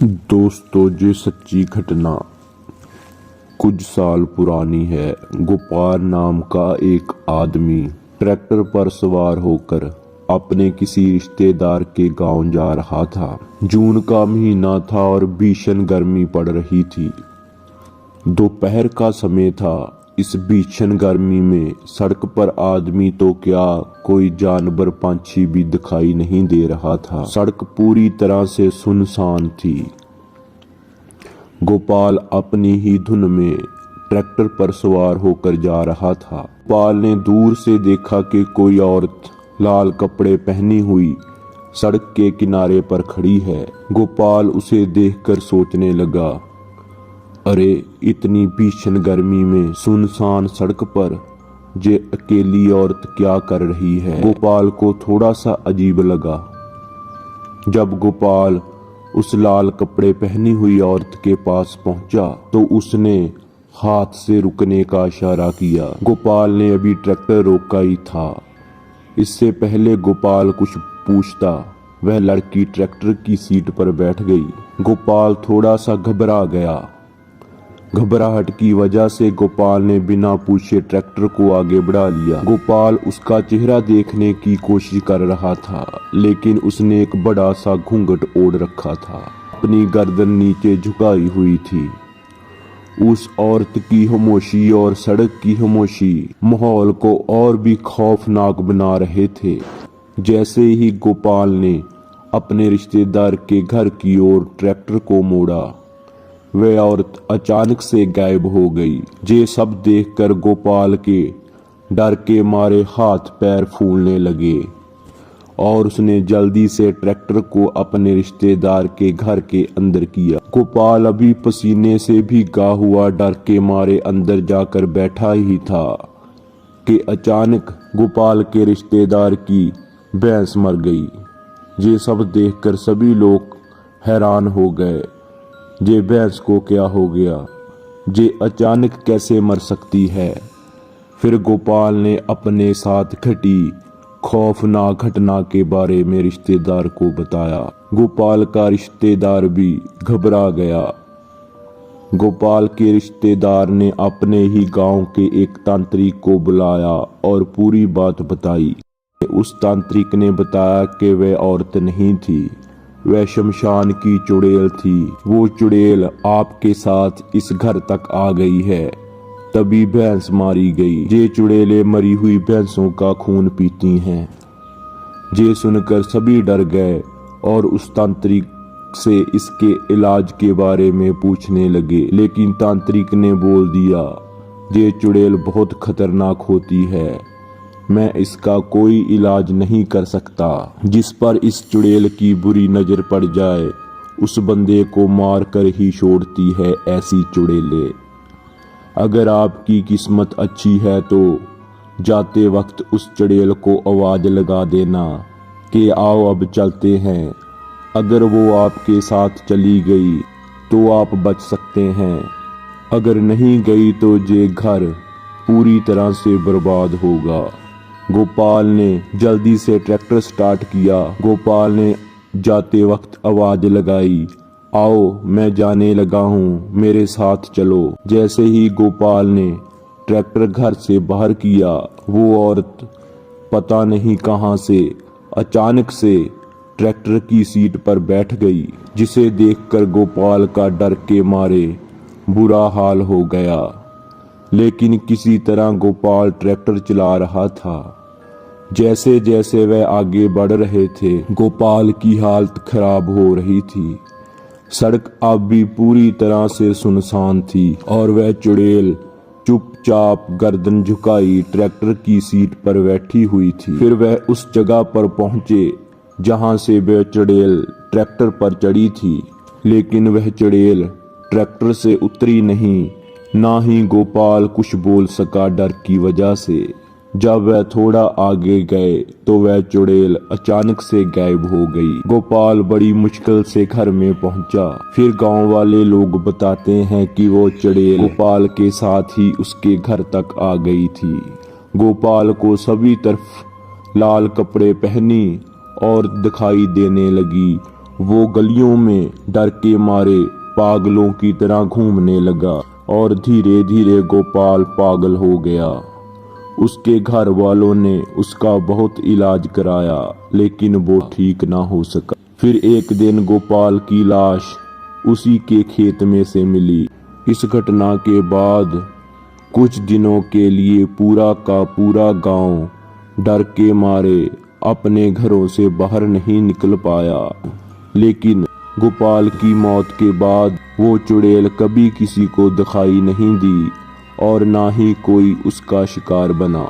दोस्तों ये सच्ची घटना कुछ साल पुरानी है। गोपाल नाम का एक आदमी ट्रैक्टर पर सवार होकर अपने किसी रिश्तेदार के गांव जा रहा था। जून का महीना था और भीषण गर्मी पड़ रही थी। दोपहर का समय था। इस भीषण गर्मी में सड़क पर आदमी तो क्या, कोई जानवर पंछी भी दिखाई नहीं दे रहा था। सड़क पूरी तरह से सुनसान थी। गोपाल अपनी ही धुन में ट्रैक्टर पर सवार होकर जा रहा था। गोपाल ने दूर से देखा कि कोई औरत लाल कपड़े पहनी हुई सड़क के किनारे पर खड़ी है। गोपाल उसे देखकर सोचने लगा, अरे इतनी भीषण गर्मी में सुनसान सड़क पर ये अकेली औरत क्या कर रही है। गोपाल को थोड़ा सा अजीब लगा। जब गोपाल उस लाल कपड़े पहनी हुई औरत के पास पहुंचा तो उसने हाथ से रुकने का इशारा किया। गोपाल ने अभी ट्रैक्टर रोका ही था। इससे पहले गोपाल कुछ पूछता, वह लड़की ट्रैक्टर की सीट पर बैठ गई। गोपाल थोड़ा सा घबरा गया। घबराहट की वजह से गोपाल ने बिना पूछे ट्रैक्टर को आगे बढ़ा लिया। गोपाल उसका चेहरा देखने की कोशिश कर रहा था, लेकिन उसने एक बड़ा सा घूंघट ओढ़ रखा था, अपनी गर्दन नीचे झुकाई हुई थी। उस औरत की खामोशी और सड़क की खामोशी माहौल को और भी खौफनाक बना रहे थे। जैसे ही गोपाल ने अपने रिश्तेदार के घर की ओर ट्रैक्टर को मोड़ा, वह औरत अचानक से गायब हो गई। ये सब देखकर गोपाल के डर के मारे हाथ पैर फूलने लगे और उसने जल्दी से ट्रैक्टर को अपने रिश्तेदार के घर के अंदर किया। गोपाल अभी पसीने से भीगा हुआ डर के मारे अंदर जाकर बैठा ही था कि अचानक गोपाल के रिश्तेदार की भैंस मर गई। ये सब देखकर सभी लोग हैरान हो गए। ये भैंस को क्या हो गया? ये अचानक कैसे मर सकती है? फिर गोपाल ने अपने साथ घटी खौफनाक घटना के बारे में रिश्तेदार को बताया। गोपाल का रिश्तेदार भी घबरा गया। गोपाल के रिश्तेदार ने अपने ही गांव के एक तांत्रिक को बुलाया और पूरी बात बताई। उस तांत्रिक ने बताया कि वह औरत नहीं थी, वह शमशान की चुड़ैल थी। वो चुड़ैल आपके साथ इस घर तक आ गई है, तभी भैंस मारी गई। ये चुड़ैलें मरी हुई भैंसों का खून पीती हैं। ये सुनकर सभी डर गए और उस तांत्रिक से इसके इलाज के बारे में पूछने लगे, लेकिन तांत्रिक ने बोल दिया, ये चुड़ैल बहुत खतरनाक होती है, मैं इसका कोई इलाज नहीं कर सकता। जिस पर इस चुड़ैल की बुरी नजर पड़ जाए उस बंदे को मार कर ही छोड़ती है ऐसी चुड़ैलें। अगर आपकी किस्मत अच्छी है तो जाते वक्त उस चुड़ैल को आवाज लगा देना कि आओ अब चलते हैं। अगर वो आपके साथ चली गई तो आप बच सकते हैं, अगर नहीं गई तो ये घर पूरी तरह से बर्बाद होगा। गोपाल ने जल्दी से ट्रैक्टर स्टार्ट किया। गोपाल ने जाते वक्त आवाज लगाई, आओ मैं जाने लगा हूँ, मेरे साथ चलो। जैसे ही गोपाल ने ट्रैक्टर घर से बाहर किया, वो औरत पता नहीं कहां से अचानक से ट्रैक्टर की सीट पर बैठ गई, जिसे देखकर गोपाल का डर के मारे बुरा हाल हो गया। लेकिन किसी तरह गोपाल ट्रैक्टर चला रहा था। जैसे जैसे वह आगे बढ़ रहे थे, गोपाल की हालत खराब हो रही थी। सड़क अब भी पूरी तरह से सुनसान थी और वह चुड़ैल चुपचाप गर्दन झुकाई ट्रैक्टर की सीट पर बैठी हुई थी। फिर वह उस जगह पर पहुंचे जहां से वह चुड़ैल ट्रैक्टर पर चढ़ी थी, लेकिन वह चुड़ैल ट्रैक्टर से उतरी नहीं, ना ही गोपाल कुछ बोल सका डर की वजह से। जब वह थोड़ा आगे गए तो वह चुड़ैल अचानक से गायब हो गई। गोपाल बड़ी मुश्किल से घर में पहुंचा। फिर गांव वाले लोग बताते हैं कि वो चुड़ैल गोपाल के साथ ही उसके घर तक आ गई थी। गोपाल को सभी तरफ लाल कपड़े पहनी और दिखाई देने लगी वो गलियों में डर के मारे पागलों की तरह घूमने लगा और धीरे धीरे गोपाल पागल हो गया। उसके घर वालों ने उसका बहुत इलाज कराया लेकिन वो ठीक ना हो सका। फिर एक दिन गोपाल की लाश उसी के खेत में से मिली। इस घटना के बाद कुछ दिनों के लिए पूरा का पूरा गांव डर के मारे अपने घरों से बाहर नहीं निकल पाया। लेकिन गोपाल की मौत के बाद वो चुड़ैल कभी किसी को दिखाई नहीं दी और ना ही कोई उसका शिकार बना।